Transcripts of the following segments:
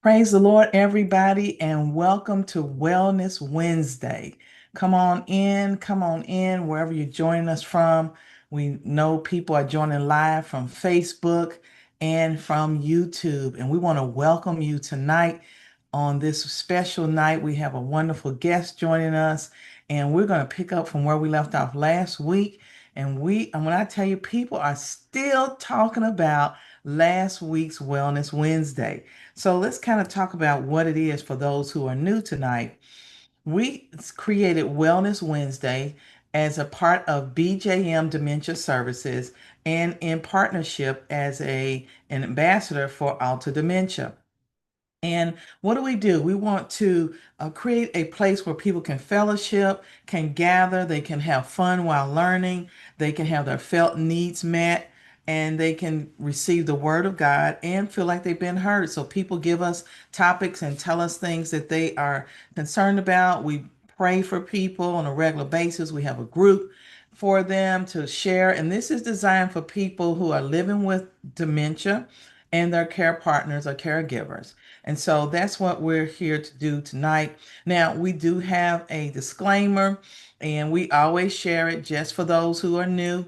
Praise the Lord, everybody, and welcome to Wellness Wednesday. Come on in, wherever you're joining us from. We know people are joining live from Facebook and from YouTube, and we want to welcome you tonight on this special night. We have a wonderful guest joining us, and we're going to pick up from where we left off last week. And when I tell you, people are still talking about last week's Wellness Wednesday. So let's kind of talk about what it is for those who are new tonight. We created Wellness Wednesday as a part of BJM Dementia Services and in partnership as an ambassador for Alta Dementia. And what do? We want to create a place where people can fellowship, can gather, they can have fun while learning, they can have their felt needs met, and they can receive the word of God and feel like they've been heard. So people give us topics and tell us things that they are concerned about. We pray for people on a regular basis. We have a group for them to share. And this is designed for people who are living with dementia and their care partners or caregivers. And so that's what we're here to do tonight. Now, we do have a disclaimer, and we always share it just for those who are new.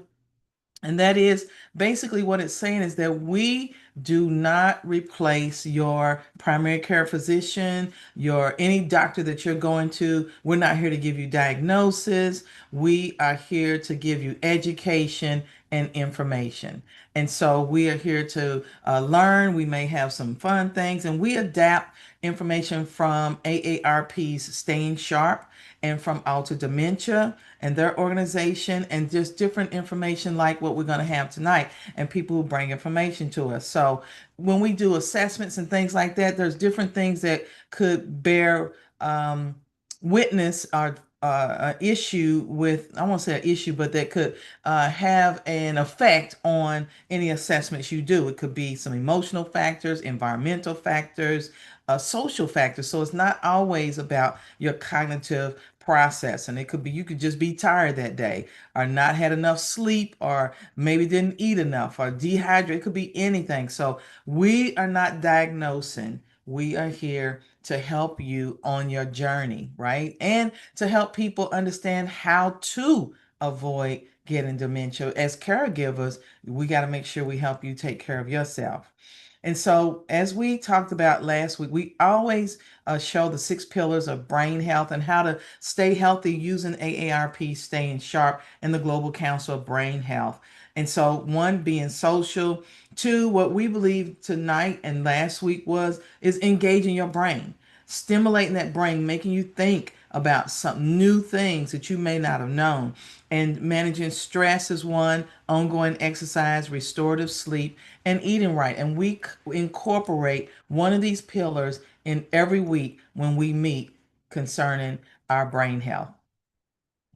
And that is basically what it's saying is that we do not replace your primary care physician, your any doctor that you're going to. We're not here to give you diagnosis. We are here to give you education and information. And so we are here to learn. We may have some fun things, and we adapt information from AARP's Staying Sharp and from Alta Dementia and their organization, and just different information like what we're going to have tonight, and people who bring information to us. So when we do assessments and things like that, there's different things that could bear witness or issue with, I won't say an issue, but that could have an effect on any assessments you do. It could be some emotional factors, environmental factors, social factors. So it's not always about your cognitive process. And it could be you could just be tired that day, or not had enough sleep, or maybe didn't eat enough, or dehydrated. It could be anything. So we are not diagnosing. We are here to help you on your journey, right? And to help people understand how to avoid getting dementia. As caregivers, we got to make sure we help you take care of yourself. And so, as we talked about last week, we always show the 6 pillars of brain health and how to stay healthy using AARP, Staying Sharp, and the Global Council of Brain Health. And so, one being social, two, what we believe tonight and last week is engaging your brain, stimulating that brain, making you think about some new things that you may not have known. And managing stress is one, ongoing exercise, restorative sleep, and eating right. And we incorporate one of these pillars in every week when we meet concerning our brain health.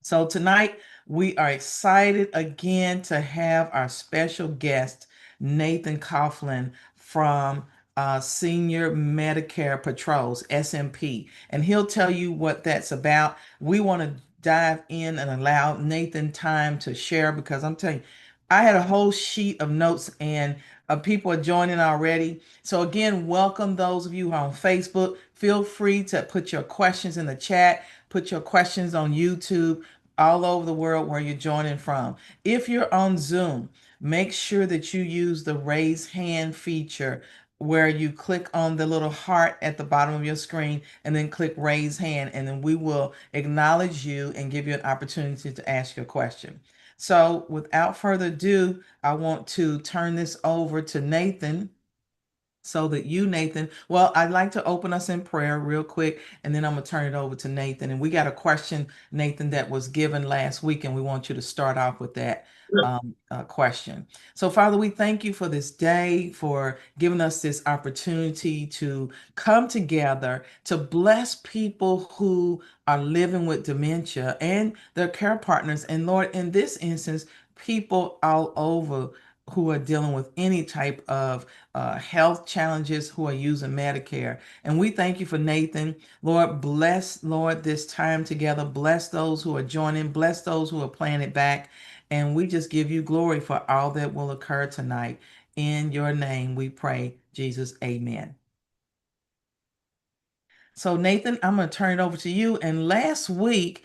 So tonight we are excited again to have our special guest, Nathan Coflin from Senior Medicare Patrols, SMP, and he'll tell you what that's about. We want to dive in and allow Nathan time to share because I'm telling you, I had a whole sheet of notes and people are joining already. So again, welcome those of you who are on Facebook. Feel free to put your questions in the chat, put your questions on YouTube, all over the world where you're joining from. If you're on Zoom, make sure that you use the raise hand feature where you click on the little heart at the bottom of your screen and then click raise hand, and then we will acknowledge you and give you an opportunity to ask your question. So without further ado, I want to turn this over to Nathan so that you, Nathan, well, I'd like to open us in prayer real quick, and then I'm going to turn it over to Nathan. And we got a question, Nathan, that was given last week, and we want you to start off with that question. So, Father, we thank you for this day, for giving us this opportunity to come together to bless people who are living with dementia and their care partners. And Lord, in this instance, people all over who are dealing with any type of health challenges who are using Medicare. And we thank you for Nathan. Lord, bless, Lord, this time together. Bless those who are joining. Bless those who are playing it back. And we just give you glory for all that will occur tonight. In your name we pray, Jesus. Amen. So, Nathan, I'm going to turn it over to you. And last week,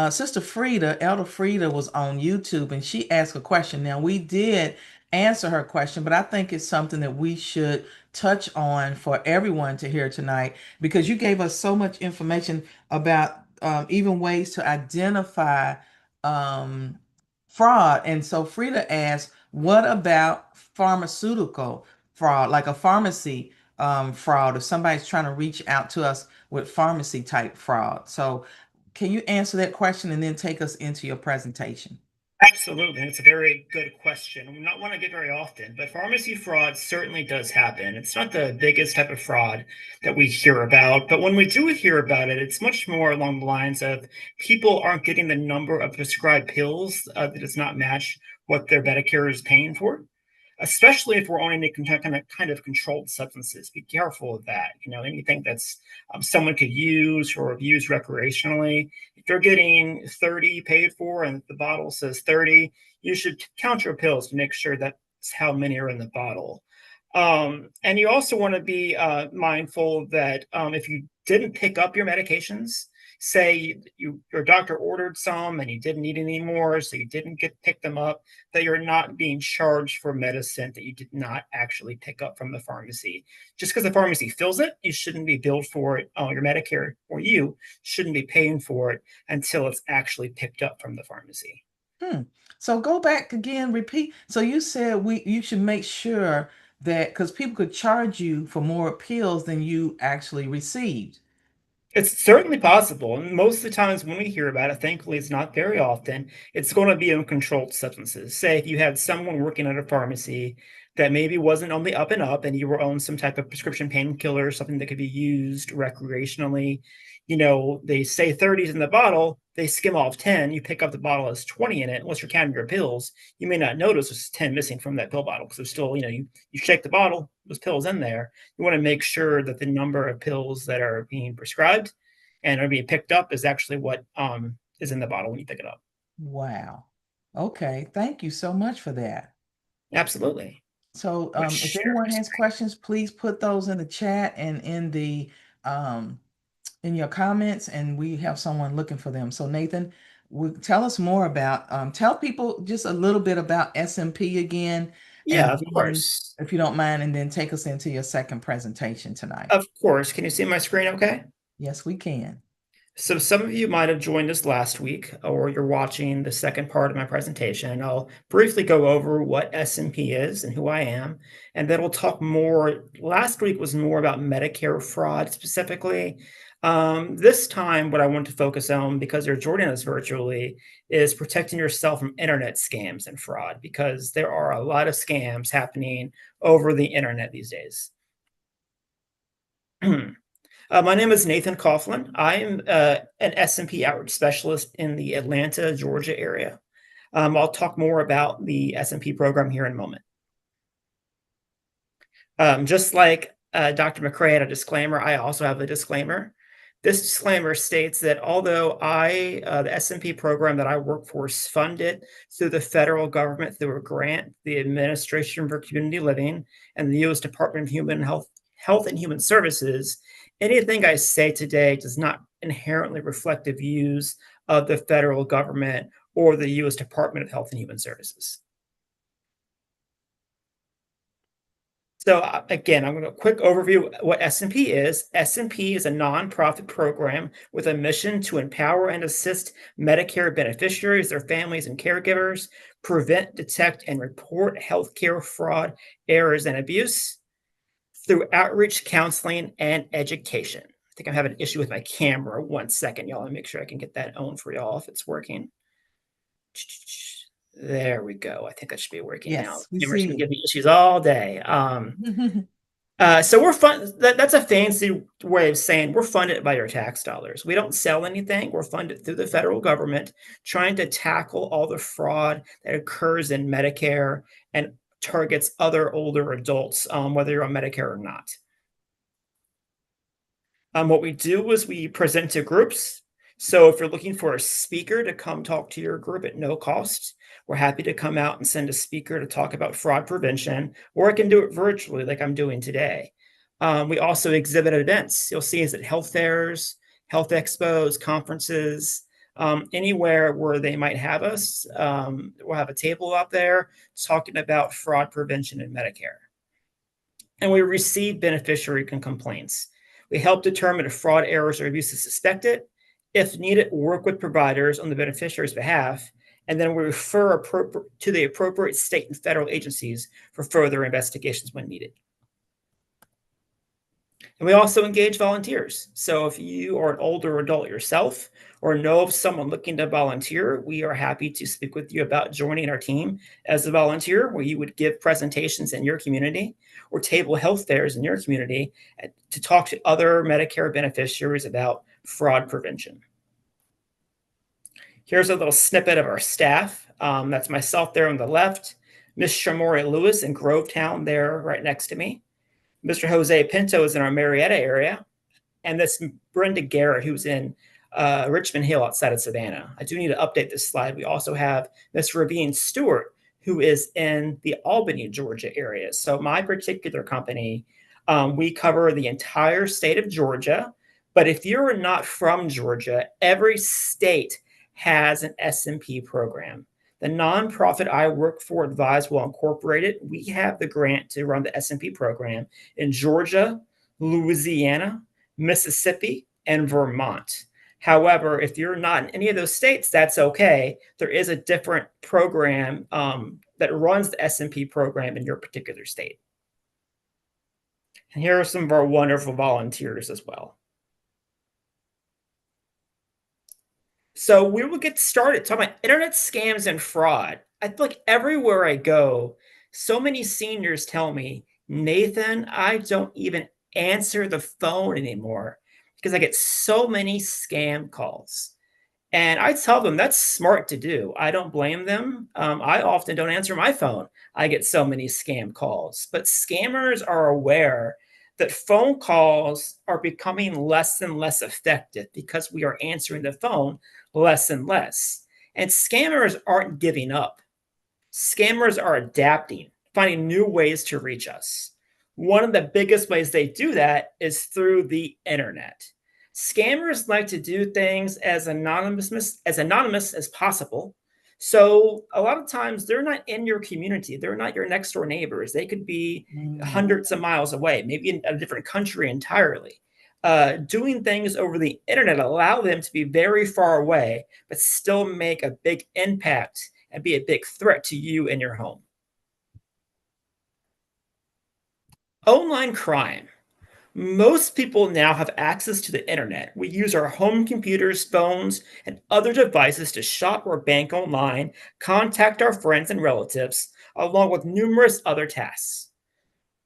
Sister Frida, Elder Frida, was on YouTube and she asked a question. Now, we did answer her question, but I think it's something that we should touch on for everyone to hear tonight because you gave us so much information about even ways to identify um, fraud. And so, Frida asked, what about pharmaceutical fraud, like a pharmacy fraud, if somebody's trying to reach out to us with pharmacy type fraud? So, can you answer that question and then take us into your presentation? Absolutely. It's a very good question. Not one I get very often, but pharmacy fraud certainly does happen. It's not the biggest type of fraud that we hear about, but when we do hear about it, it's much more along the lines of people aren't getting the number of prescribed pills that does not match what their Medicare is paying for. Especially if we're only making kind of controlled substances, be careful of that. Anything that's someone could use or use recreationally. If you're getting 30 paid for and the bottle says 30, you should count your pills to make sure that's how many are in the bottle. And you also want to be mindful that if you didn't pick up your medications, say your doctor ordered some and you didn't need any more, so you didn't get pick them up, that you're not being charged for medicine that you did not actually pick up from the pharmacy. Just because the pharmacy fills it, you shouldn't be billed for it. Your Medicare or you shouldn't be paying for it until it's actually picked up from the pharmacy. Hmm. So go back again, repeat. So you said you should make sure that because people could charge you for more pills than you actually received. It's certainly possible. And most of the times when we hear about it, thankfully it's not very often, it's going to be in controlled substances. Say if you had someone working at a pharmacy that maybe wasn't on the up and up and you were on some type of prescription painkiller, something that could be used recreationally, they say 30s in the bottle, they skim off 10, you pick up the bottle as 20 in it, unless you're counting your pills, you may not notice there's 10 missing from that pill bottle because there's still, you shake the bottle, there's pills in there. You want to make sure that the number of pills that are being prescribed and are being picked up is actually what is in the bottle when you pick it up. Wow. Okay. Thank you so much for that. Absolutely. So, Let's if share anyone my has screen. questions, please put those in the chat and um, in your comments, and we have someone looking for them. So, Nathan, tell us more about, tell people just a little bit about SMP again, Yeah, and of then, course. if you don't mind, and then take us into your second presentation tonight. Of course. Can you see my screen okay? Yes, we can. So some of you might have joined us last week, or you're watching the second part of my presentation. I'll briefly go over what SMP is and who I am, and then we'll talk more. Last week was more about Medicare fraud specifically. This time, what I want to focus on, because you're joining us virtually, is protecting yourself from internet scams and fraud, because there are a lot of scams happening over the internet these days. My name is Nathan Coflin. I am an S&P outreach specialist in the Atlanta, Georgia area. I'll talk more about the S&P program here in a moment. Just like Dr. McCrae had a disclaimer, I also have a disclaimer. This disclaimer states that although the S&P program that I work for is funded through the federal government through a grant, the Administration for Community Living, and the U.S. Department of Health and Human Services, anything I say today does not inherently reflect the views of the federal government or the U.S. Department of Health and Human Services. So again, I'm going to quick overview what S&P is. S&P is a nonprofit program with a mission to empower and assist Medicare beneficiaries, their families, and caregivers, prevent, detect, and report healthcare fraud, errors, and abuse through outreach, counseling, and education. I think I'm having an issue with my camera. 1 second, y'all. Let me make sure I can get that on for y'all if it's working. There we go. I think that should be working now. Yes, we Camera's see been you. giving me issues all day. So we're fun. That's a fancy way of saying we're funded by your tax dollars. We don't sell anything. We're funded through the federal government, trying to tackle all the fraud that occurs in Medicare and targets other older adults, whether you're on Medicare or not. What we do is we present to groups. So if you're looking for a speaker to come talk to your group at no cost, we're happy to come out and send a speaker to talk about fraud prevention, or I can do it virtually like I'm doing today. We also exhibit at events. You'll see us at health fairs, health expos, conferences, anywhere where they might have us. We'll have a table out there talking about fraud prevention in Medicare. And we receive beneficiary complaints. We help determine if fraud, errors, or abuse is suspected. If needed, work with providers on the beneficiary's behalf, and then we refer to the appropriate state and federal agencies for further investigations when needed. And we also engage volunteers. So if you are an older adult yourself or know of someone looking to volunteer, we are happy to speak with you about joining our team as a volunteer, where you would give presentations in your community or table health fairs in your community to talk to other Medicare beneficiaries about fraud prevention. Here's a little snippet of our staff. That's myself there on the left, Miss Shamori Lewis in Grovetown there right next to me. Mr. Jose Pinto is in our Marietta area, and this Brenda Garrett, who's in Richmond Hill outside of Savannah. I do need to update this slide. We also have Miss Ravine Stewart, who is in the Albany, Georgia area. So my particular company, we cover the entire state of Georgia. But if you're not from Georgia, every state has an SMP program. The nonprofit I work for, Advisewell Incorporated, we have the grant to run the SMP program in Georgia, Louisiana, Mississippi, and Vermont. However, if you're not in any of those states, that's okay. There is a different program that runs the SMP program in your particular state. And here are some of our wonderful volunteers as well. So we will get started talking about internet scams and fraud. I feel like everywhere I go, so many seniors tell me, Nathan, I don't even answer the phone anymore because I get so many scam calls. And I tell them that's smart to do. I don't blame them. I often don't answer my phone. I get so many scam calls. But scammers are aware that phone calls are becoming less and less effective because we are answering the phone less and less. And scammers aren't giving up. Scammers are adapting, finding new ways to reach us. One of the biggest ways they do that is through the internet. Scammers like to do things as anonymous as possible. So a lot of times they're not in your community. They're not your next door neighbors. They could be hundreds of miles away, maybe in a different country entirely. Doing things over the internet allow them to be very far away, but still make a big impact and be a big threat to you and your home. Online crime. Most people now have access to the internet. We use our home computers, phones, and other devices to shop or bank online, contact our friends and relatives, along with numerous other tasks.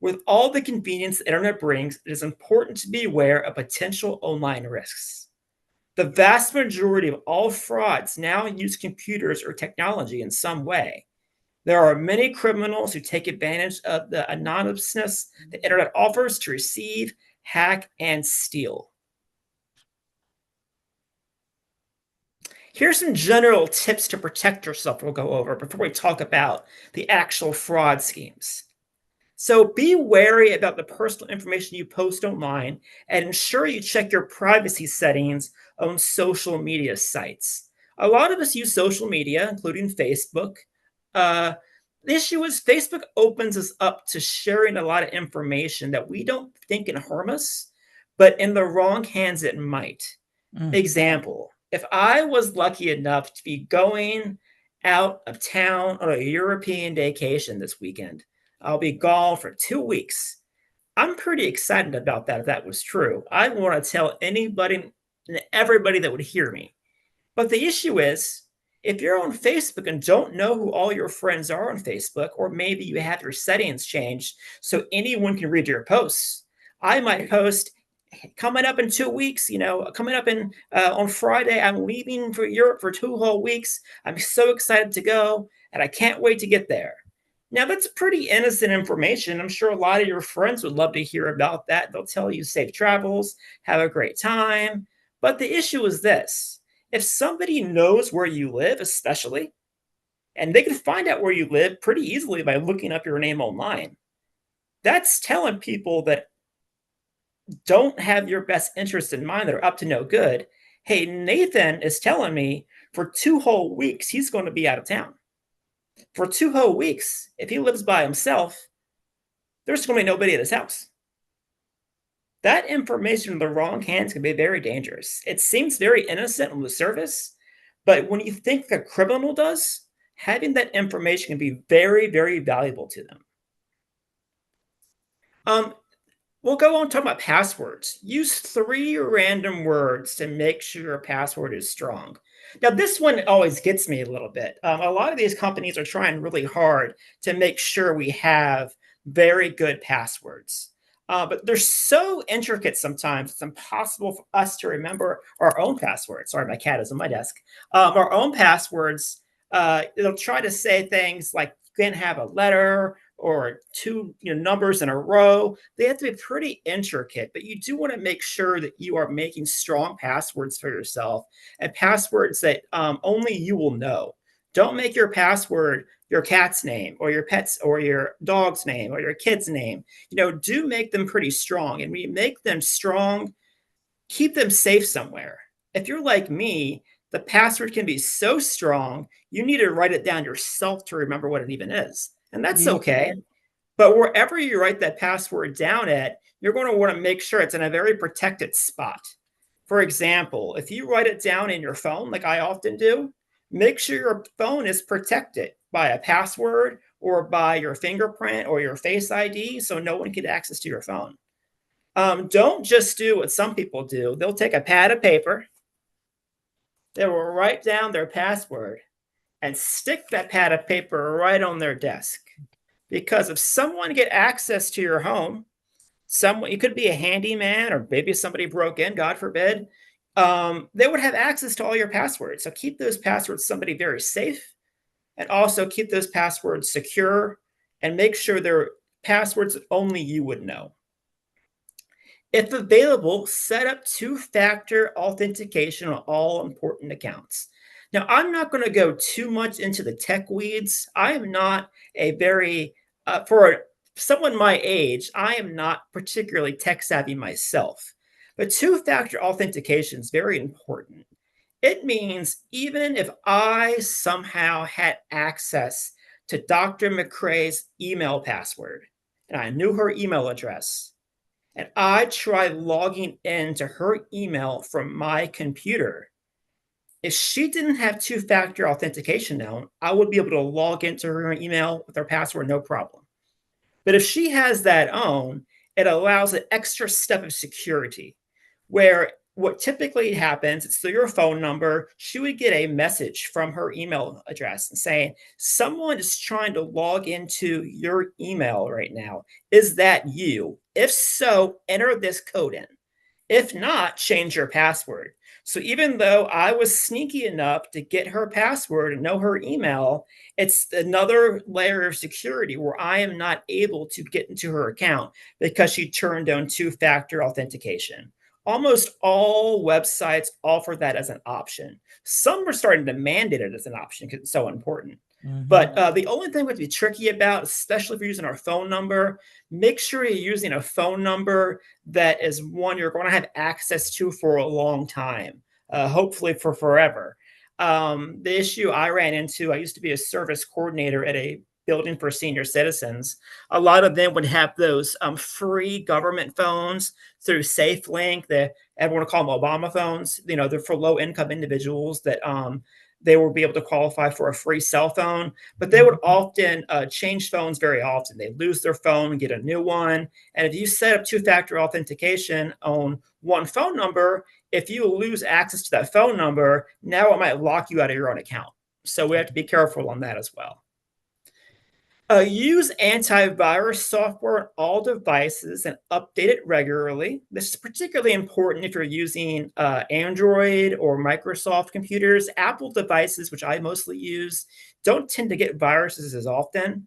With all the convenience the internet brings, it is important to be aware of potential online risks. The vast majority of all frauds now use computers or technology in some way. There are many criminals who take advantage of the anonymousness the internet offers to receive, hack, and steal. Here's some general tips to protect yourself we'll go over before we talk about the actual fraud schemes. So be wary about the personal information you post online and ensure you check your privacy settings on social media sites. A lot of us use social media, including Facebook. The issue is Facebook opens us up to sharing a lot of information that we don't think can harm us, but in the wrong hands, it might. Example, if I was lucky enough to be going out of town on a European vacation this weekend, I'll be gone for 2 weeks. I'm pretty excited about that if that was true. I want to tell anybody and everybody that would hear me. But the issue is, if you're on Facebook and don't know who all your friends are on Facebook, or maybe you have your settings changed so anyone can read your posts, I might post, coming up in 2 weeks, coming up on Friday, I'm leaving for Europe for 2 whole weeks. I'm so excited to go, and I can't wait to get there. Now, that's pretty innocent information. I'm sure a lot of your friends would love to hear about that. They'll tell you safe travels, have a great time. But the issue is this. If somebody knows where you live, especially, and they can find out where you live pretty easily by looking up your name online, that's telling people that don't have your best interests in mind that are up to no good. Hey, Nathan is telling me for 2 whole weeks he's going to be out of town. For 2 whole weeks, if he lives by himself, there's going to be nobody at his house. That information in the wrong hands can be very dangerous. It seems very innocent on the surface, but when you think a criminal does, having that information can be very, very valuable to them. Um, we'll go on talking about passwords. Use 3 random words to make sure your password is strong. Now, this one always gets me a little bit. A lot of these companies are trying really hard to make sure we have very good passwords. But they're so intricate sometimes, it's impossible for us to remember our own passwords. Sorry, my cat is on my desk. Our own passwords, they'll try to say things like you can't have a letter or two numbers in a row. They have to be pretty intricate, but you do want to make sure that you are making strong passwords for yourself and passwords that only you will know. Don't make your password your cat's name or your pet's or your dog's name or your kid's name. Do make them pretty strong. And when you make them strong, keep them safe somewhere. If you're like me, the password can be so strong, you need to write it down yourself to remember what it even is. And that's Yeah. okay. But wherever you write that password down at, you're going to want to make sure it's in a very protected spot. For example, if you write it down in your phone, like I often do, make sure your phone is protected by a password or by your fingerprint or your face ID so no one can access to your phone. Don't just do what some people do. They'll take a pad of paper, they will write down their password and stick that pad of paper right on their desk. Because if someone get access to your home, someone, it could be a handyman or maybe somebody broke in, God forbid, they would have access to all your passwords. So keep those passwords somebody very safe, and also keep those passwords secure, and make sure they're passwords that only you would know. If available, set up two-factor authentication on all important accounts. Now, I'm not going to go too much into the tech weeds. I am not a very, for someone my age, I am not particularly tech savvy myself. But two-factor authentication is very important. It means even if I somehow had access to Dr. McCrae's email password and I knew her email address, and I tried logging into her email from my computer, if she didn't have two-factor authentication down, I would be able to log into her email with her password, no problem. But if she has that on, it allows an extra step of security where what typically happens, it's through your phone number, she would get a message from her email address and saying, someone is trying to log into your email right now. Is that you? If so, enter this code in. If not, change your password. So even though I was sneaky enough to get her password and know her email, it's another layer of security where I am not able to get into her account because she turned on two-factor authentication. Almost all websites offer that as an option. Some are starting to mandate it as an option because it's so important. But Mhm. the only thing we have to be tricky about, especially if you're using our phone number, make sure you're using a phone number that is one you're going to have access to for a long time, hopefully for forever. The issue I ran into, I used to be a service coordinator at a building for senior citizens. A lot of them would have those free government phones through SafeLink. Everyone would call them Obama phones. They're for low income individuals that they will be able to qualify for a free cell phone, but they would Mhm. often change phones very often. They lose their phone, get a new one. And if you set up two-factor authentication on one phone number, if you lose access to that phone number, now it might lock you out of your own account. So we have to be careful on that as well. Use antivirus software on all devices and update it regularly. This is particularly important if you're using Android or Microsoft computers. Apple devices, which I mostly use, don't tend to get viruses as often.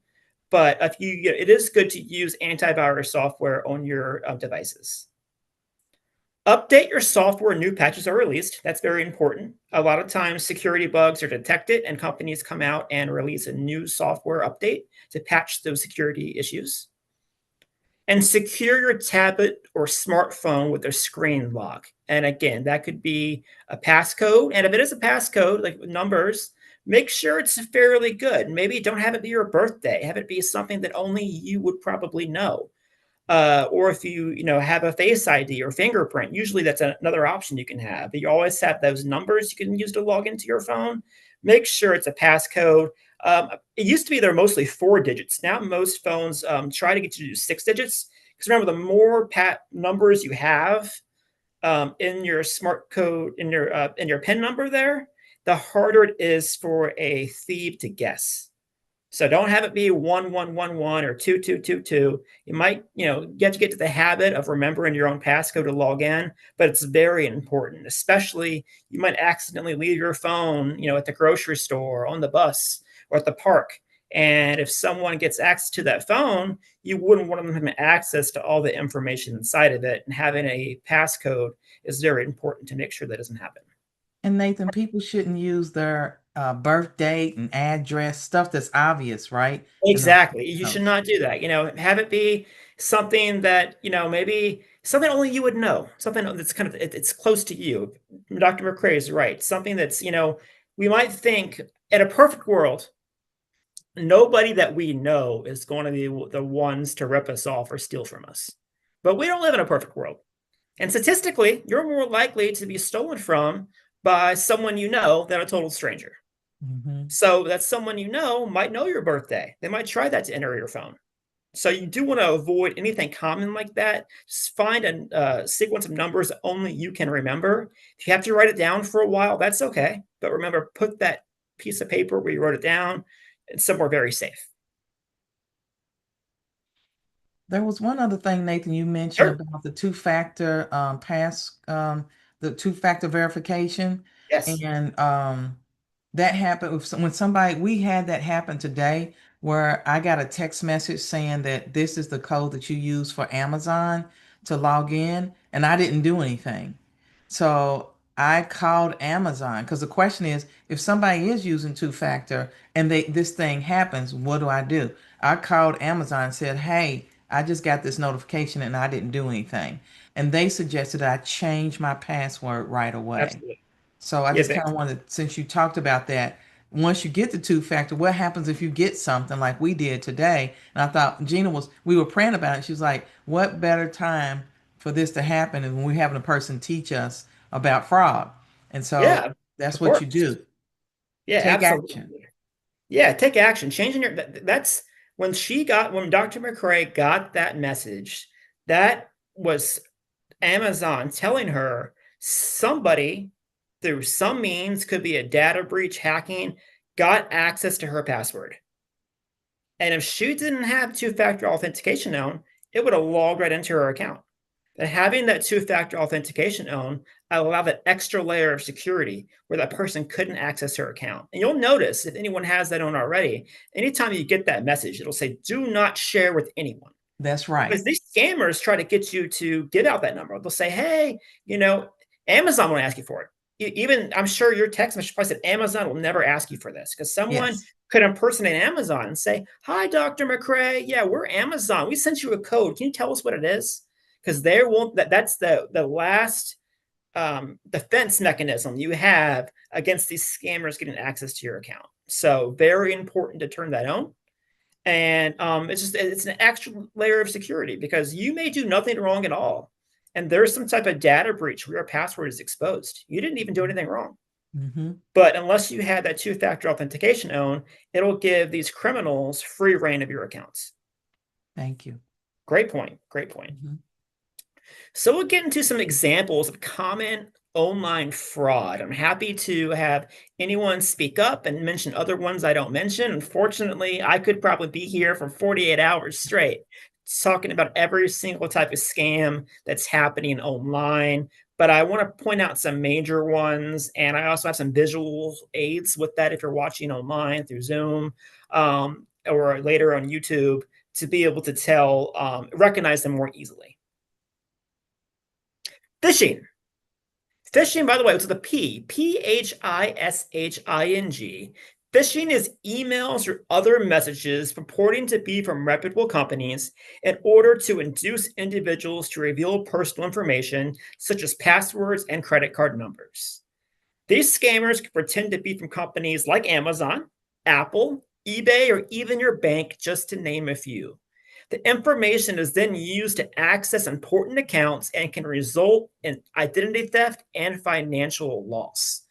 But it is good to use antivirus software on your devices. Update your software when new patches are released. That's very important. A lot of times, security bugs are detected, and companies come out and release a new software update to patch those security issues. And secure your tablet or smartphone with a screen lock. And again, that could be a passcode. And if it is a passcode, like with numbers, make sure it's fairly good. Maybe don't have it be your birthday. Have it be something that only you would probably know. Or if you have a face ID or fingerprint, usually that's another option you can have. But you always have those numbers you can use to log into your phone. Make sure it's a passcode. It used to be they're mostly 4 digits. Now most phones try to get you to do 6 digits. Because remember, the more numbers you have in your smart code in your PIN number there, the harder it is for a thief to guess. So don't have it be 1111 or 2222. You might, get to get to the habit of remembering your own passcode to log in, but it's very important, especially you might accidentally leave your phone, at the grocery store, on the bus, or at the park. And if someone gets access to that phone, you wouldn't want them to have access to all the information inside of it. And having a passcode is very important to make sure that doesn't happen. And Nathan, people shouldn't use their birth date and address, stuff that's obvious, right? And those Exactly. You should notes. not do that. Have it be something that, maybe something only you would know, something that's kind of it's close to you. Dr. McCrae is right. Something that's, we might think in a perfect world, nobody that we know is going to be the ones to rip us off or steal from us. But we don't live in a perfect world. And statistically, you're more likely to be stolen from by someone you know than a total stranger. Mhm. So that someone you know might know your birthday. They might try that to enter your phone. So you do want to avoid anything common like that. Just find a sequence of numbers that only you can remember. If you have to write it down for a while, that's okay. But remember, put that piece of paper where you wrote it down somewhere very safe. There was one other thing, Nathan, you mentioned Sure. about the two-factor the two-factor verification. Yes. And that happened when somebody, we had that happen today where I got a text message saying that this is the code that you use for Amazon to log in, and I didn't do anything. So I called Amazon because the question is, if somebody is using two-factor and this thing happens, what do I do? I called Amazon and said, "Hey, I just got this notification and I didn't do anything." And they suggested I change my password right away. Absolutely. So I Yeah. just kind of wanted, since you talked about that, once you get the two-factor, what happens if you get something like we did today? And I thought we were praying about it. She was like, what better time for this to happen than when we're having a person teach us about fraud? And so Yeah. that's Of what you course. do. Yeah. Take action. Absolutely. Yeah. Take action. Changing that's when Dr. McCrae got that message, that was Amazon telling her somebody through some means, could be a data breach, hacking, got access to her password. And if she didn't have two-factor authentication on, it would have logged right into her account. But having that two-factor authentication on allowed that extra layer of security where that person couldn't access her account. And you'll notice if anyone has that on already, anytime you get that message, it'll say, do not share with anyone. That's right. Because these scammers try to get you to give out that number. They'll say, "Hey, Amazon will ask you for it." Even I'm sure your text message probably said Amazon will never ask you for this because someone Yes. could impersonate Amazon and say, "Hi, Dr. McCrae. Yeah, we're Amazon. We sent you a code. Can you tell us what it is?" Because they won't. That's the last defense mechanism you have against these scammers getting access to your account. So very important to turn that on. And it's an extra layer of security because you may do nothing wrong at all. And there's some type of data breach where your password is exposed. You didn't even do anything wrong. Mm-hmm. But unless you had that two-factor authentication on, it'll give these criminals free reign of your accounts. Thank you. Great point. Great point. Mm-hmm. So we'll get into some examples of common online fraud. I'm happy to have anyone speak up and mention other ones I don't mention. Unfortunately, I could probably be here for 48 hours straight talking about every single type of scam that's happening online. But I want to point out some major ones, and I also have some visual aids with that if you're watching online through Zoom or later on YouTube to be able to recognize them more easily. Phishing. Phishing, by the way, it's with a P, Phishing. Phishing is emails or other messages purporting to be from reputable companies in order to induce individuals to reveal personal information such as passwords and credit card numbers. These scammers can pretend to be from companies like Amazon, Apple, eBay, or even your bank, just to name a few. The information is then used to access important accounts and can result in identity theft and financial loss.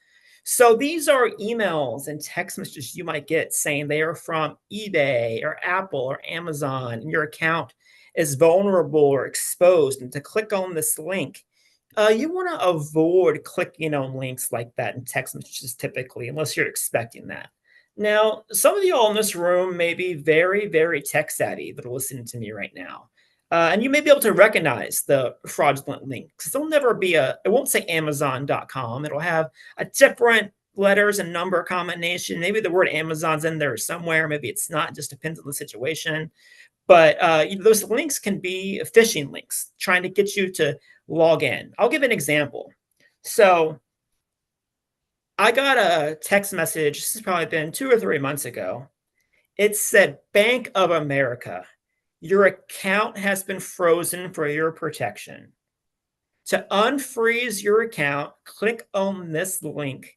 So these are emails and text messages you might get saying they are from eBay or Apple or Amazon, and your account is vulnerable or exposed. And to click on this link, you want to avoid clicking on links like that in text messages typically, unless you're expecting that. Now, some of you all in this room may be very, very tech savvy that are listening to me right now. And you may be able to recognize the fraudulent link because it'll never be it won't say Amazon.com. It'll have a different letters and number combination. Maybe the word Amazon's in there somewhere. Maybe it's not. It just depends on the situation. But those links can be phishing links trying to get you to log in. I'll give an example. So I got a text message. This has probably been 2 or 3 months ago. It said, Bank of America, your account has been frozen for your protection. To unfreeze your account, click on this link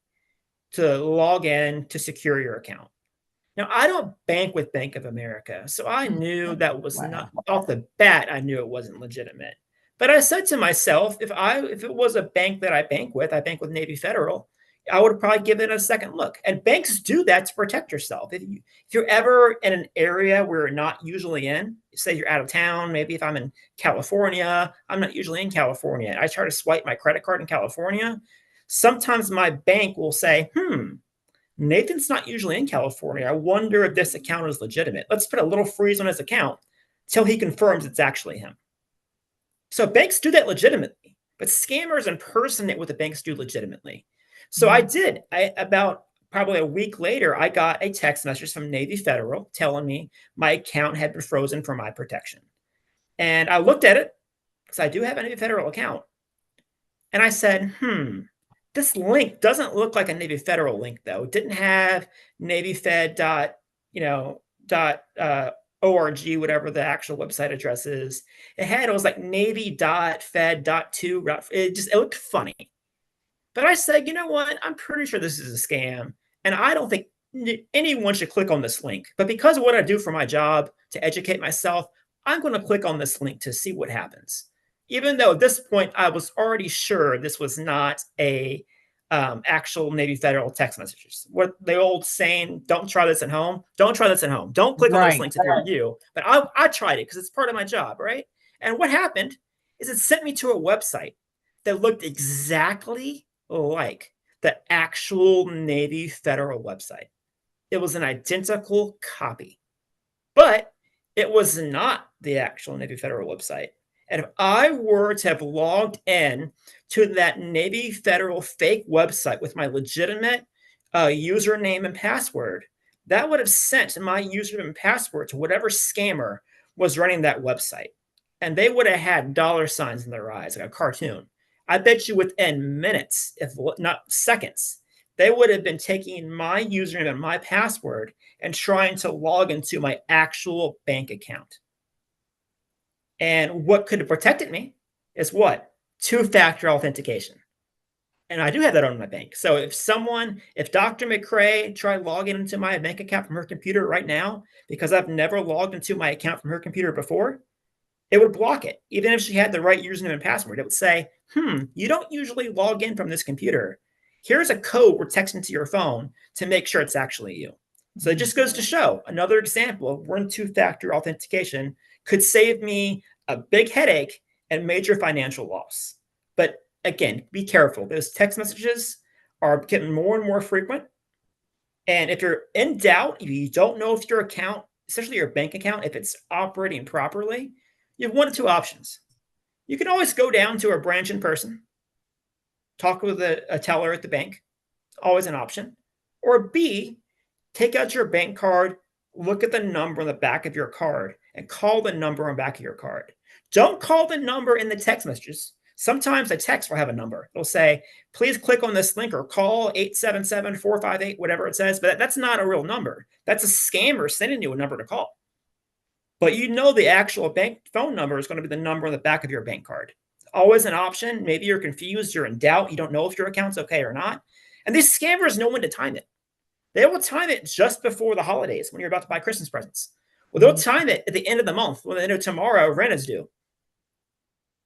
to log in to secure your account. Now, I don't bank with Bank of America, so I knew that was not off the bat. I knew it wasn't legitimate. But I said to myself, if it was a bank that I bank with Navy Federal, I would probably give it a second look. And banks do that to protect yourself. If you're ever in an area where you're not usually in, say you're out of town, maybe if I'm in California, I'm not usually in California. I try to swipe my credit card in California. Sometimes my bank will say, Nathan's not usually in California. I wonder if this account is legitimate. Let's put a little freeze on his account till he confirms it's actually him. So banks do that legitimately, but scammers impersonate what the banks do legitimately. So I did. About probably a week later, I got a text message from Navy Federal telling me my account had been frozen for my protection. And I looked at it because I do have a Navy Federal account. And I said, this link doesn't look like a Navy Federal link, though. It didn't have NavyFed .org, whatever the actual website address is. It was like Navy.Fed.2. It looked funny. But I said, you know what? I'm pretty sure this is a scam. And I don't think anyone should click on this link. But because of what I do for my job to educate myself, I'm going to click on this link to see what happens. Even though at this point, I was already sure this was not a actual Navy Federal text messages. What the old saying, don't try this at home. Don't try this at home. Don't click on those links if you're you. But I tried it because it's part of my job, right? And what happened is it sent me to a website that looked exactly like the actual Navy Federal website. It was an identical copy, but it was not the actual Navy Federal website. And if I were to have logged in to that Navy Federal fake website with my legitimate username and password, that would have sent my username and password to whatever scammer was running that website. And they would have had dollar signs in their eyes, like a cartoon. I bet you within minutes, if not seconds, they would have been taking my username and my password and trying to log into my actual bank account. And what could have protected me is what? Two-factor authentication. And I do have that on my bank. So if Dr. McCrae tried logging into my bank account from her computer right now, because I've never logged into my account from her computer before, it would block it. Even if she had the right username and password, it would say, you don't usually log in from this computer. Here's a code we're texting to your phone to make sure it's actually you. So it just goes to show another example of when two-factor authentication could save me a big headache and major financial loss. But again, be careful. Those text messages are getting more and more frequent. And if you're in doubt, if you don't know if your account, especially your bank account, if it's operating properly, you have one of two options. You can always go down to a branch in person, talk with a teller at the bank, always an option. Or B, take out your bank card, look at the number on the back of your card, and call the number on the back of your card. Don't call the number in the text messages. Sometimes a text will have a number. It'll say, please click on this link or call 877-458, whatever it says. But that's not a real number. That's a scammer sending you a number to call. But you know the actual bank phone number is going to be the number on the back of your bank card. Always an option. Maybe you're confused, you're in doubt, you don't know if your account's okay or not. And these scammers know when to time it. They will time it just before the holidays when you're about to buy Christmas presents. Well, they'll time it at the end of the month when they know tomorrow rent is due.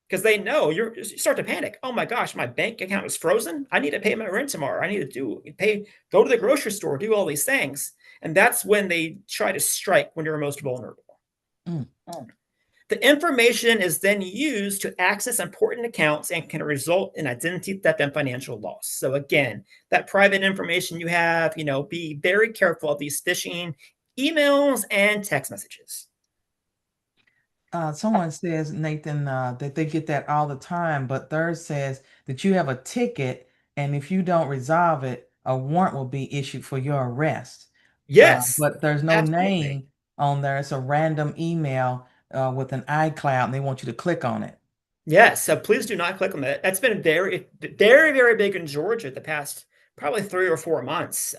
Because they know you start to panic. Oh my gosh, my bank account is frozen. I need to pay my rent tomorrow. I need to go to the grocery store, do all these things. And that's when they try to strike when you're most vulnerable. Mm. The information is then used to access important accounts and can result in identity theft and financial loss. So again, that private information you have, be very careful of these phishing emails and text messages. Someone says, Nathan, that they get that all the time, but theirs says that you have a ticket, and if you don't resolve it, a warrant will be issued for your arrest. Yes, But there's no absolutely. name on there. It's a random email with an iCloud, and they want you to click on it. Yes, so please do not click on that. That's been very, very, very big in Georgia the past probably 3 or 4 months.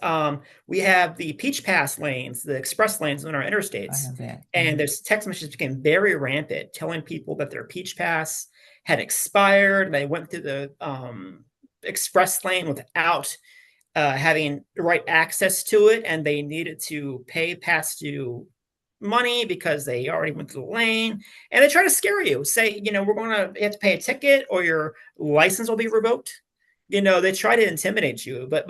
We have the Peach Pass lanes, the express lanes on our I interstates, have that. and there's text messages became very rampant, telling people that their Peach Pass had expired. They went through the express lane without having the right access to it, and they needed to pay past due money because they already went through the lane, and they try to scare you, say, we're going to have to pay a ticket or your license will be revoked. They try to intimidate you, but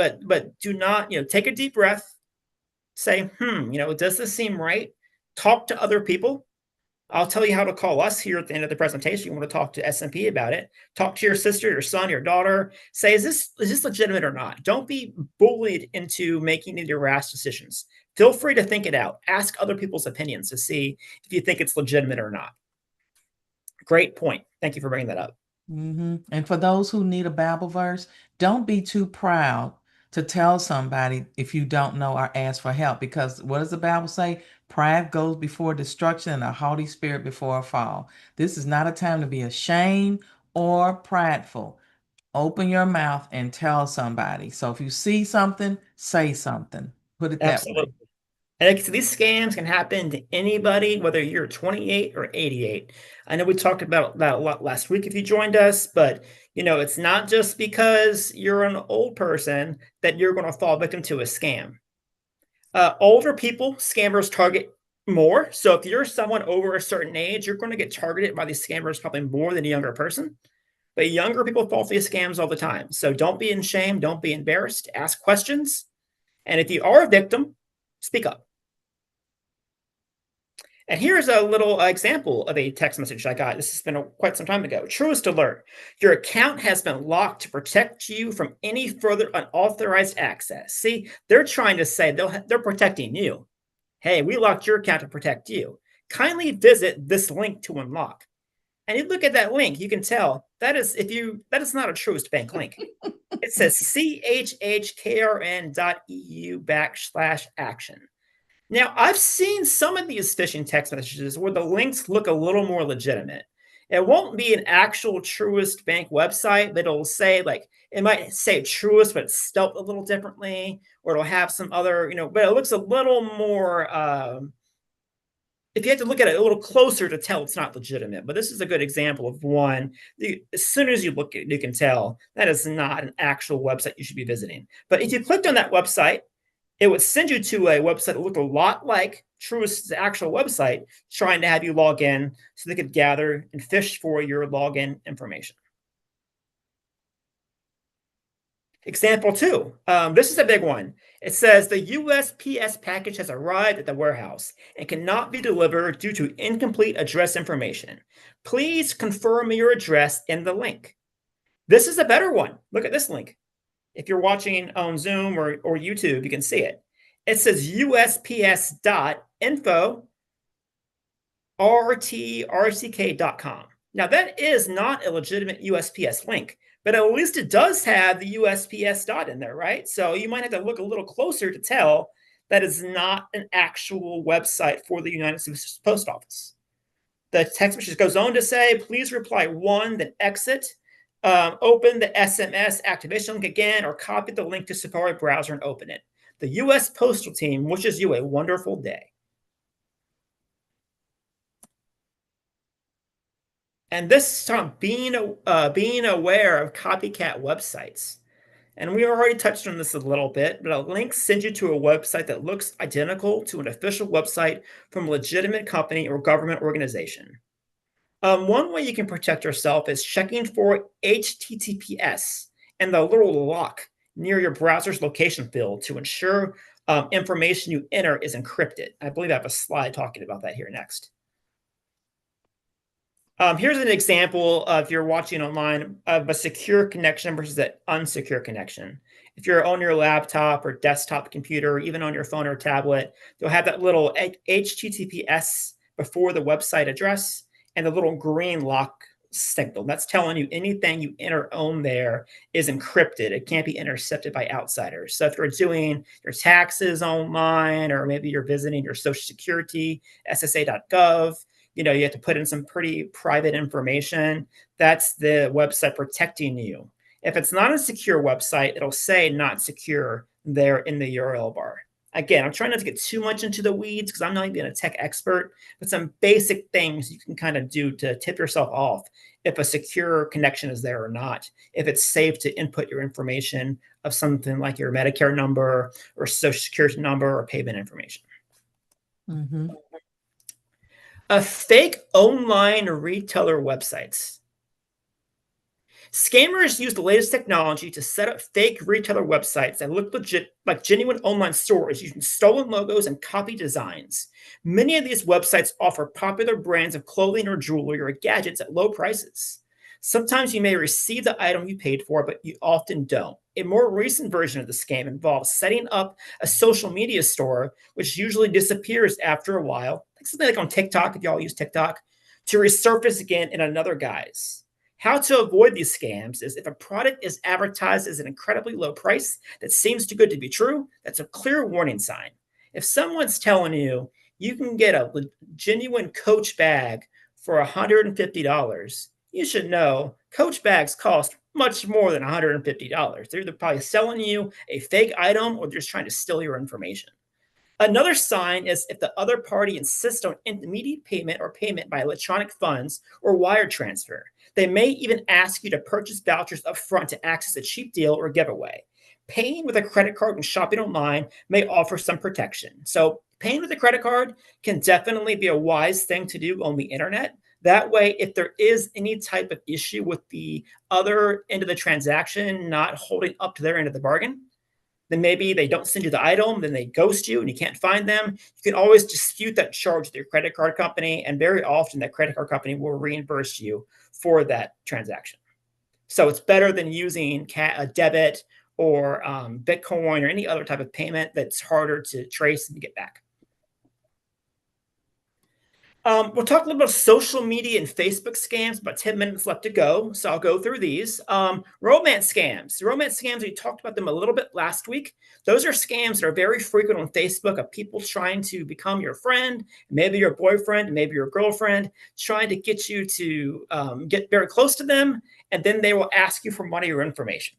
do not, take a deep breath, say, does this seem right? Talk to other people. I'll tell you how to call us here at the end of the presentation. You want to talk to S&P about it. Talk to your sister, your son, your daughter. Say, is this legitimate or not? Don't be bullied into making any rash decisions. Feel free to think it out. Ask other people's opinions to see if you think it's legitimate or not. Great point. Thank you for bringing that up. And for those who need a Bible verse, don't be too proud to tell somebody if you don't know or ask for help. Because what does the Bible say? Pride goes before destruction and a haughty spirit before a fall. This is not a time to be ashamed or prideful. Open your mouth and tell somebody. So if you see something, say something. Put it that way. Absolutely. And these scams can happen to anybody, whether you're 28 or 88. I know we talked about that a lot last week if you joined us, but it's not just because you're an old person that you're going to fall victim to a scam. Older people, scammers target more. So if you're someone over a certain age, you're going to get targeted by these scammers probably more than a younger person. But younger people fall for these scams all the time. So don't be ashamed. Don't be embarrassed. Ask questions. And if you are a victim, speak up. And here's a little example of a text message I got. This has been quite some time ago. Truest alert. Your account has been locked to protect you from any further unauthorized access. See, they're trying to say they're protecting you. Hey, we locked your account to protect you. Kindly visit this link to unlock. And you look at that link, you can tell that is not a Truist Bank link. It says chhkrn.eu/action. Now, I've seen some of these phishing text messages where the links look a little more legitimate. It won't be an actual Truist Bank website, but it'll say, it might say Truist, but it's spelled a little differently, or it'll have some other, but it looks a little more, if you have to look at it a little closer to tell it's not legitimate. But this is a good example of one. As soon as you look at it, you can tell that is not an actual website you should be visiting. But if you clicked on that website, it would send you to a website that looked a lot like Truist's actual website, trying to have you log in so they could gather and fish for your login information. Example 2. This is a big one. It says the USPS package has arrived at the warehouse and cannot be delivered due to incomplete address information. Please confirm your address in the link. This is a better one. Look at this link. If you're watching on Zoom or YouTube, you can see it. It says usps.info.rtrck.com. Now, that is not a legitimate USPS link, but at least it does have the USPS dot in there, right? So you might have to look a little closer to tell that is not an actual website for the United States Post Office. The text message goes on to say, please reply 1, then exit. Open the SMS activation link again, or copy the link to Safari browser and open it. The U.S. Postal Team wishes you a wonderful day. And this time, being aware of copycat websites. And we already touched on this a little bit, but a link sends you to a website that looks identical to an official website from a legitimate company or government organization. One way you can protect yourself is checking for HTTPS and the little lock near your browser's location field to ensure information you enter is encrypted. I believe I have a slide talking about that here next. Here's an example of, if you're watching online, of a secure connection versus an unsecure connection. If you're on your laptop or desktop computer, or even on your phone or tablet, you'll have that little HTTPS before the website address and the little green lock signal. That's telling you anything you enter on there is encrypted. It can't be intercepted by outsiders. So if you're doing your taxes online, or maybe you're visiting your Social Security, SSA.gov, you have to put in some pretty private information. That's the website protecting you. If it's not a secure website, it'll say not secure there in the URL bar. Again, I'm trying not to get too much into the weeds because I'm not even a tech expert, but some basic things you can kind of do to tip yourself off if a secure connection is there or not, if it's safe to input your information of something like your Medicare number or Social Security number or payment information. Mm-hmm. Fake online retailer websites. Scammers use the latest technology to set up fake retailer websites that look legit, like genuine online stores, using stolen logos and copy designs. Many of these websites offer popular brands of clothing or jewelry or gadgets at low prices. Sometimes you may receive the item you paid for, but you often don't. A more recent version of the scam involves setting up a social media store, which usually disappears after a while, like something like on TikTok, if y'all use TikTok, to resurface again in another guise. How to avoid these scams is, if a product is advertised as an incredibly low price that seems too good to be true, that's a clear warning sign. If someone's telling you you can get a genuine Coach bag for $150, you should know Coach bags cost much more than $150. They're either probably selling you a fake item or they're just trying to steal your information. Another sign is if the other party insists on immediate payment or payment by electronic funds or wire transfer. They may even ask you to purchase vouchers up front to access a cheap deal or giveaway. Paying with a credit card when shopping online may offer some protection. So paying with a credit card can definitely be a wise thing to do on the internet. That way, if there is any type of issue with the other end of the transaction not holding up to their end of the bargain, then maybe they don't send you the item, then they ghost you and you can't find them. You can always dispute that charge with your credit card company, and very often that credit card company will reimburse you for that transaction. So it's better than using a debit or Bitcoin or any other type of payment that's harder to trace and get back. We'll talk a little about social media and Facebook scams. About 10 minutes left to go, so I'll go through these. Romance scams. Romance scams, we talked about them a little bit last week. Those are scams that are very frequent on Facebook of people trying to become your friend, maybe your boyfriend, maybe your girlfriend, trying to get you to get very close to them, and then they will ask you for money or information.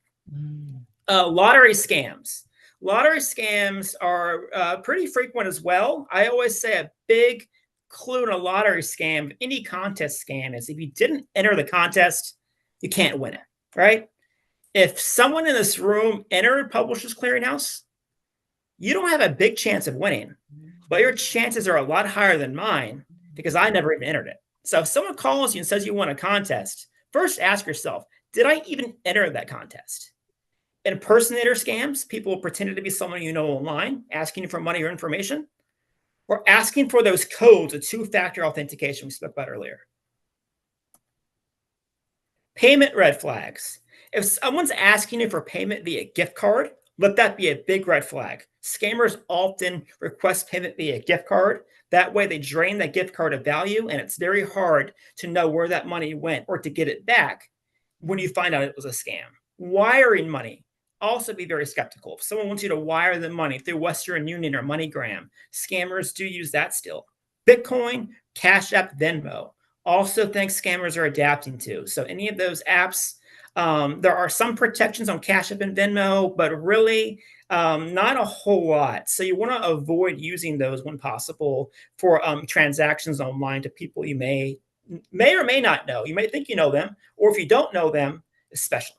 Lottery scams. Lottery scams are pretty frequent as well. I always say a big clue in a lottery scam, any contest scam, is if you didn't enter the contest, you can't win it, right? If someone in this room entered Publishers Clearinghouse, you don't have a big chance of winning, but your chances are a lot higher than mine because I never even entered it. So if someone calls you and says you won a contest, first ask yourself, did I even enter that contest? Impersonator scams, people pretending to be someone you know online, asking you for money or information. We're asking for those codes of two-factor authentication we spoke about earlier. Payment red flags. If someone's asking you for payment via gift card, let that be a big red flag. Scammers often request payment via gift card. That way they drain that gift card of value, and it's very hard to know where that money went or to get it back when you find out it was a scam. Wiring money. Also be very skeptical. If someone wants you to wire them money through Western Union or MoneyGram, scammers do use that still. Bitcoin, Cash App, Venmo, also things scammers are adapting to. So any of those apps, There are some protections on Cash App and Venmo, but really not a whole lot. So you want to avoid using those when possible for transactions online to people you may or may not know. You may think you know them, or if you don't know them, especially.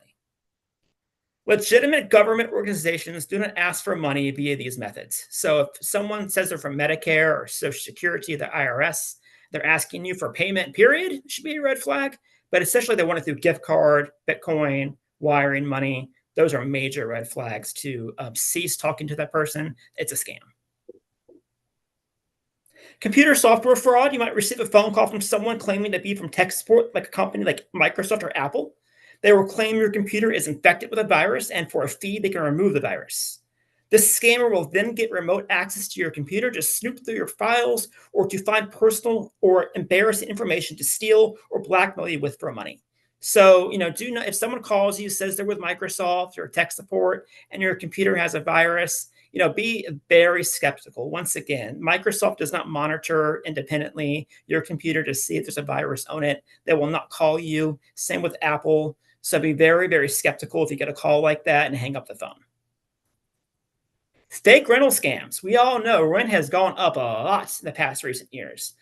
Legitimate government organizations do not ask for money via these methods. So if someone says they're from Medicare or Social Security, the IRS, they're asking you for payment, period, it should be a red flag. But essentially, they want it through gift card, Bitcoin, wiring money. Those are major red flags to cease talking to that person. It's a scam. Computer software fraud. You might receive a phone call from someone claiming to be from tech support, like a company like Microsoft or Apple. They will claim your computer is infected with a virus, and for a fee, they can remove the virus. This scammer will then get remote access to your computer to snoop through your files or to find personal or embarrassing information to steal or blackmail you with for money. So, do not, if someone calls you, says they're with Microsoft or tech support, and your computer has a virus, be very skeptical. Once again, Microsoft does not monitor independently your computer to see if there's a virus on it. They will not call you. Same with Apple. So be very, very skeptical if you get a call like that and hang up the phone. Fake rental scams. We all know rent has gone up a lot in the past recent years.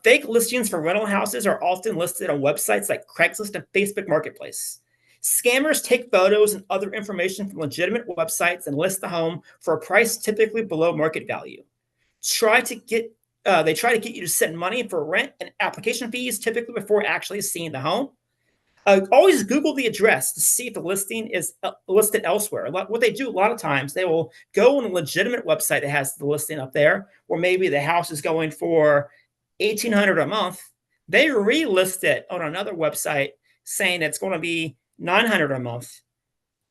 Fake listings for rental houses are often listed on websites like Craigslist and Facebook Marketplace. Scammers take photos and other information from legitimate websites and list the home for a price typically below market value. They try to get you to send money for rent and application fees, typically before actually seeing the home. Always Google the address to see if the listing is listed elsewhere. What they do a lot of times, they will go on a legitimate website that has the listing up there, or maybe the house is going for $1,800 a month. They relist it on another website saying it's going to be $900 a month,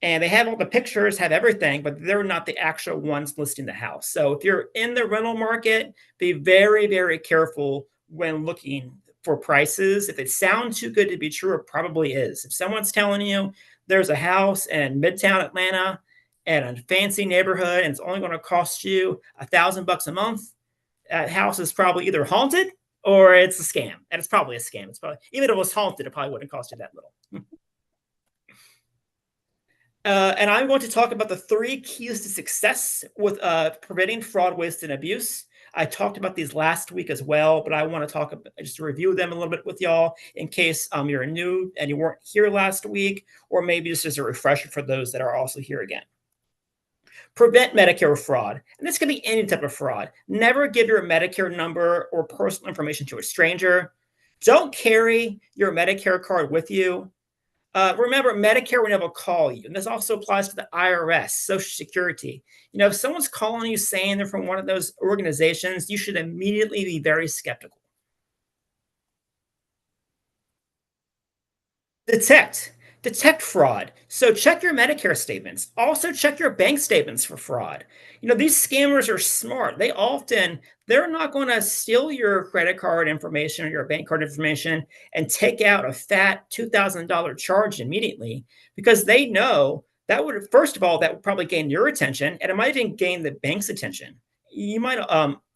and they have all the pictures, have everything, but they're not the actual ones listing the house. So if you're in the rental market, be very, very careful when looking for prices. If it sounds too good to be true, it probably is. If someone's telling you there's a house in Midtown Atlanta and a fancy neighborhood and it's only going to cost you $1,000 a month, that house is probably either haunted or it's a scam. And it's probably a scam. It's probably, even if it was haunted, it probably wouldn't cost you that little. And I'm going to talk about the 3 keys to success with preventing fraud, waste, and abuse. I talked about these last week as well, but I want to talk about, just to review them a little bit with y'all in case you're new and you weren't here last week, or maybe just as a refresher for those that are also here again. Prevent Medicare fraud. And this can be any type of fraud. Never give your Medicare number or personal information to a stranger. Don't carry your Medicare card with you. Remember, Medicare will never call you. And this also applies to the IRS, Social Security. If someone's calling you saying they're from one of those organizations, you should immediately be very skeptical. Detect fraud. So check your Medicare statements. Also check your bank statements for fraud. These scammers are smart. They're not going to steal your credit card information or your bank card information and take out a fat $2,000 charge immediately, because they know that would, first of all, that would probably gain your attention, and it might even gain the bank's attention. You might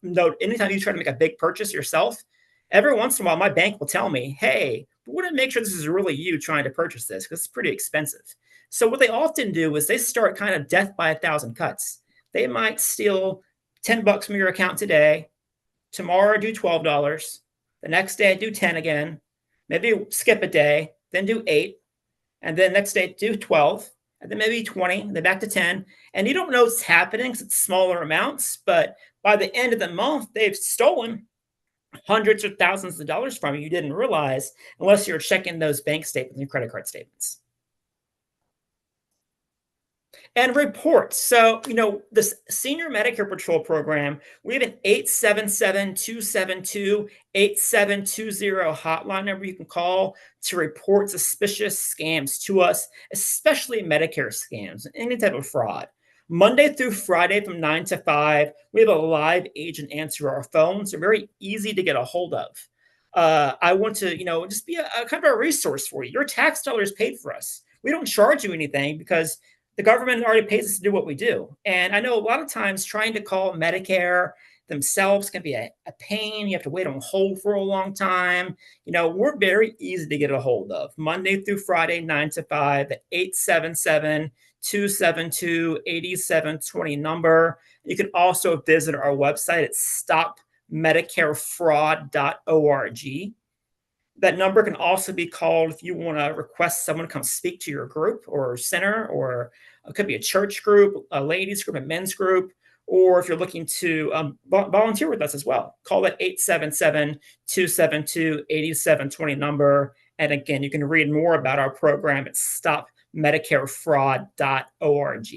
note anytime you try to make a big purchase yourself, every once in a while, my bank will tell me, hey, we want to make sure this is really you trying to purchase this because it's pretty expensive. So what they often do is they start kind of death by 1,000 cuts. They might steal $10 from your account today. Tomorrow, do $12. The next day, do 10 again. Maybe skip a day, then do 8. And then next day, do 12. And then maybe 20, then back to 10. And you don't know what's happening because it's smaller amounts. But by the end of the month, they've stolen hundreds of thousands of dollars from you didn't realize, unless you're checking those bank statements and credit card statements. And reports. So, this Senior Medicare Patrol program, we have an 877-272-8720 hotline number you can call to report suspicious scams to us, especially Medicare scams, any type of fraud. Monday through Friday from 9 to 5, we have a live agent answer our phones. They're very easy to get a hold of. I want to, just be a kind of a resource for you. Your tax dollars paid for us. We don't charge you anything because the government already pays us to do what we do. And I know a lot of times trying to call Medicare, themselves can be a pain. You have to wait on hold for a long time. We're very easy to get a hold of. Monday through Friday, 9 to 5, at 877 272 8720 number. You can also visit our website at stopmedicarefraud.org. That number can also be called if you want to request someone to come speak to your group or center, or it could be a church group, a ladies group, a men's group, or if you're looking to volunteer with us as well. Call that 877 272 8720 number. And again, you can read more about our program at stopmedicarefraud.org.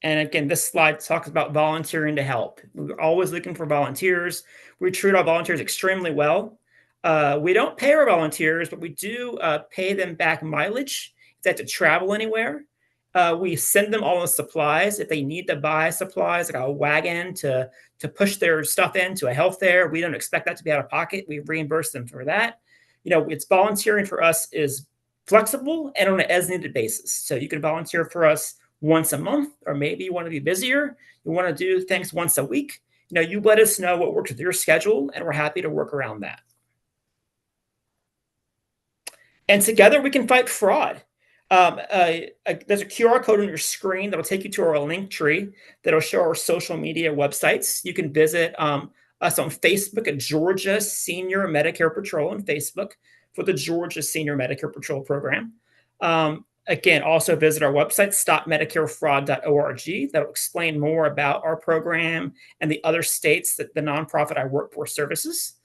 And again, this slide talks about volunteering to help. We're always looking for volunteers. We treat our volunteers extremely well. We don't pay our volunteers, but we do pay them back mileage if they have to travel anywhere. We send them all the supplies. If they need to buy supplies, like a wagon to push their stuff into a health fair, we don't expect that to be out of pocket. We reimburse them for that. It's volunteering for us is flexible and on an as needed basis. So you can volunteer for us once a month, or maybe you want to be busier. You want to do things once a week. You let us know what works with your schedule, and we're happy to work around that. And together we can fight fraud. There's a QR code on your screen that'll take you to our link tree that'll show our social media websites. You can visit us on Facebook at Georgia Senior Medicare Patrol on Facebook for the Georgia Senior Medicare Patrol program. Again, also visit our website, stopmedicarefraud.org. That'll explain more about our program and the other states that the nonprofit I work for services.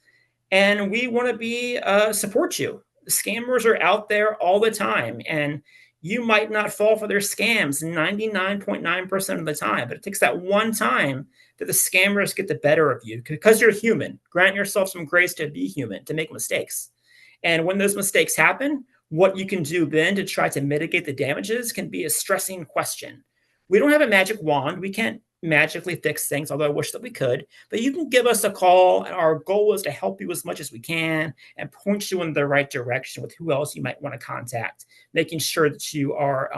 And we want to support you. The scammers are out there all the time, and you might not fall for their scams 99.9% of the time, but it takes that one time that the scammers get the better of you because you're human. Grant yourself some grace to be human, to make mistakes. And when those mistakes happen, what you can do then to try to mitigate the damages can be a stressing question. We don't have a magic wand. We can't magically fix things, although I wish that we could. But you can give us a call, and our goal is to help you as much as we can and point you in the right direction with who else you might want to contact, making sure that you are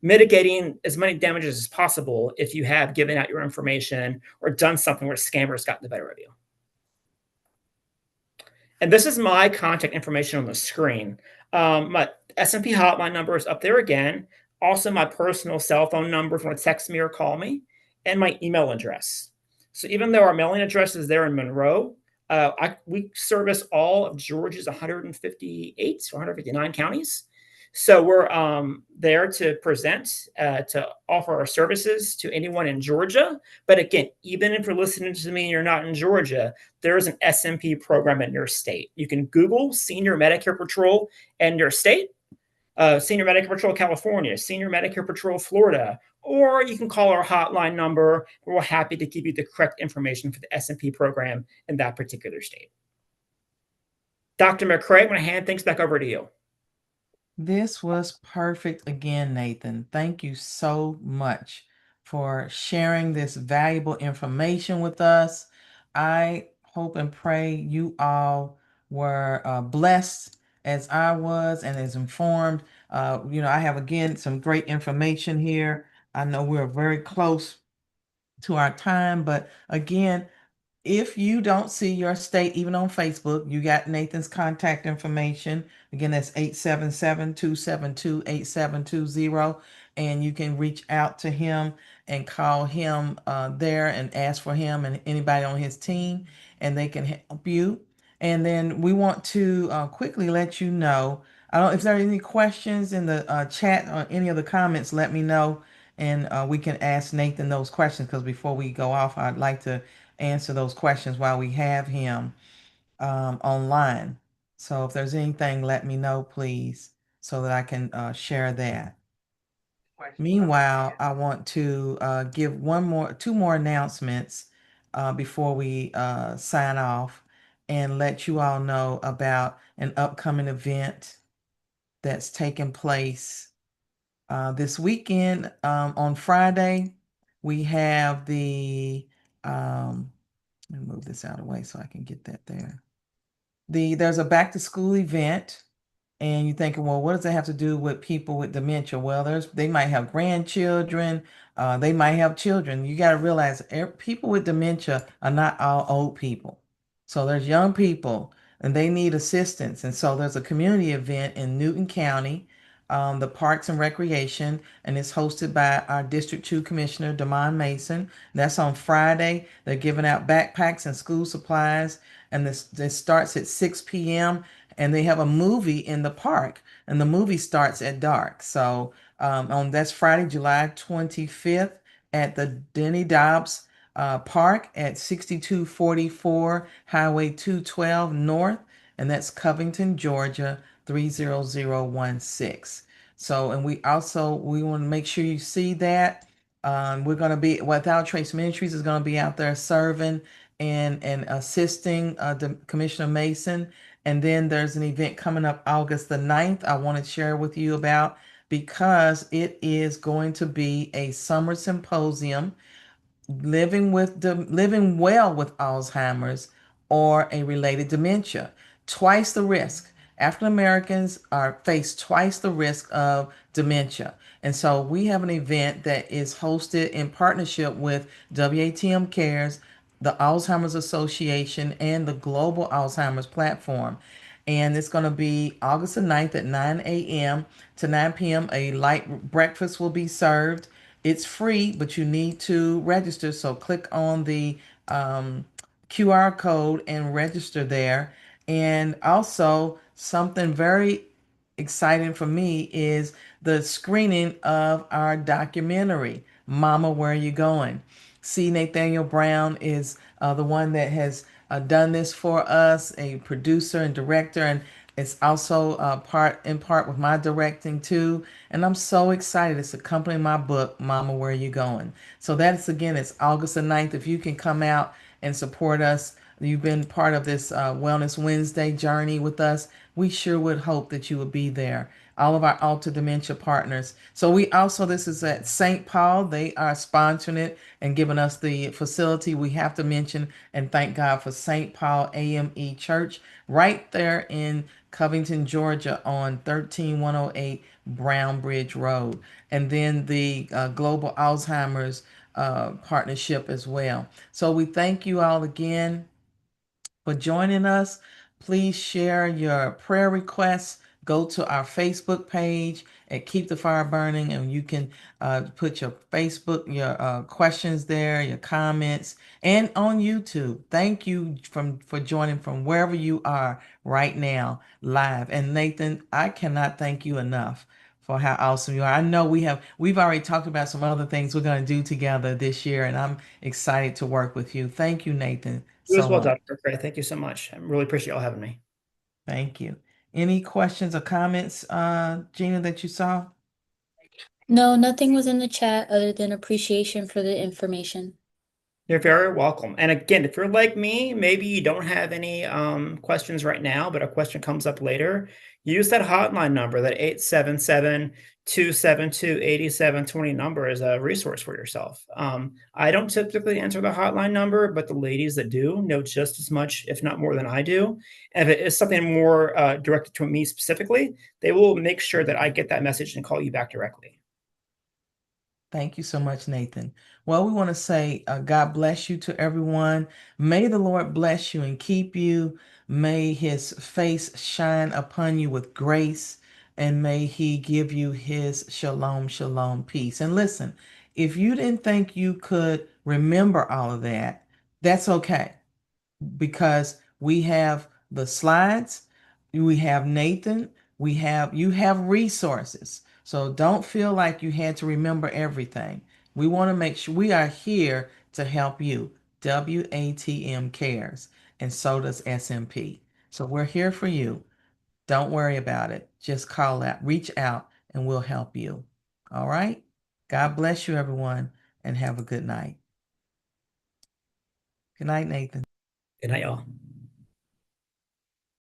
mitigating as many damages as possible if you have given out your information or done something where scammers got the better of you. And this is my contact information on the screen. My SMP hotline number is up there again. Also, my personal cell phone number if you want to text me or call me, and my email address. So even though our mailing address is there in Monroe, we service all of Georgia's 158 or 159 counties. So we're there to present, to offer our services to anyone in Georgia. But again, even if you're listening to me and you're not in Georgia, there is an SMP program in your state. You can Google Senior Medicare Patrol in your state, Senior Medicare Patrol California, Senior Medicare Patrol Florida, or you can call our hotline number. We're happy to give you the correct information for the SMP program in that particular state. Dr. McCray, I'm going to hand things back over to you. This was perfect again, Nathan. Thank you so much for sharing this valuable information with us. I hope and pray you all were blessed as I was and as informed. I have again some great information here. I know we're very close to our time, but again, if you don't see your state even on Facebook, you got Nathan's contact information. Again, that's 877-272-8720. And you can reach out to him and call him there and ask for him and anybody on his team, and they can help you. And then we want to quickly let you know, I don't if there are any questions in the chat or any of the comments, let me know. And we can ask Nathan those questions, because before we go off, I'd like to answer those questions while we have him online. So if there's anything, let me know, please, so that I can share that. Meanwhile, I want to give two more announcements before we sign off, and let you all know about an upcoming event that's taking place this weekend. On Friday, we have let me move this out of the way so I can get that there. There's a back to school event, and you're thinking, well, what does that have to do with people with dementia? Well, they might have grandchildren, They might have children. You got to realize people with dementia are not all old people. So there's young people and they need assistance. And so there's a community event in Newton County, the Parks and Recreation, and it's hosted by our District 2 Commissioner, Damon Mason. That's on Friday. They're giving out backpacks and school supplies, and this starts at 6 p.m. and they have a movie in the park, and the movie starts at dark. So on that's Friday, July 25th at the Denny Dobbs Park at 6244 Highway 212 North, and that's Covington, Georgia 30016. So, and we want to make sure you see that. We're going to be Without Trace Ministries is going to be out there serving and assisting Commissioner Mason. And then there's an event coming up August the 9th I want to share with you about, because it is going to be a summer symposium, living well with Alzheimer's or a related dementia. Twice the risk. African Americans are face twice the risk of dementia. And so we have an event that is hosted in partnership with WATM Cares, the Alzheimer's Association, and the Global Alzheimer's Platform. And it's going to be August the 9th at 9 a.m. to 9 p.m. A light breakfast will be served. It's free, but you need to register. So click on the QR code and register there. And also, something very exciting for me is the screening of our documentary, Mama, Where Are You Going? C. Nathaniel Brown is the one that has done this for us, a producer and director, and it's also part with my directing too. And I'm so excited. It's accompanying my book, Mama, Where Are You Going? So that's again, it's August the 9th. If you can come out and support us, you've been part of this Wellness Wednesday journey with us. We sure would hope that you would be there. All of our Alta Dementia partners. So this is at St. Paul. They are sponsoring it and giving us the facility. We have to mention and thank God for St. Paul AME Church right there in Covington, Georgia on 13108 Brown Bridge Road. And then the Global Alzheimer's partnership as well. So we thank you all again for joining us. Please share your prayer requests. Go to our Facebook page at Keep the Fire Burning, and you can put your your questions there, your comments, and on YouTube. Thank you for joining from wherever you are right now, live. And Nathan, I cannot thank you enough for how awesome you are. I know we've already talked about some other things we're going to do together this year, and I'm excited to work with you. Thank you, Nathan, You as so well, much. Dr. Gray. Thank you so much. I really appreciate y'all having me. Thank you. Any questions or comments, Gina, that you saw? No, nothing was in the chat other than appreciation for the information. You're very welcome. And again, if you're like me, maybe you don't have any questions right now, but a question comes up later, use that hotline number, that 877-272-8720 number as a resource for yourself. I don't typically answer the hotline number, but the ladies that do know just as much, if not more than I do. And if it is something more directed to me specifically, they will make sure that I get that message and call you back directly. Thank you so much, Nathan. Well, we want to say God bless you to everyone. May the Lord bless you and keep you. May his face shine upon you with grace, and may he give you his shalom, shalom peace. And listen, if you didn't think you could remember all of that, that's okay, because we have the slides, we have Nathan, you have resources. So don't feel like you had to remember everything. We want to make sure we are here to help you. WATM cares, and so does SMP. So we're here for you. Don't worry about it. Just call out, reach out, and we'll help you. All right? God bless you, everyone, and have a good night. Good night, Nathan. Good night, y'all.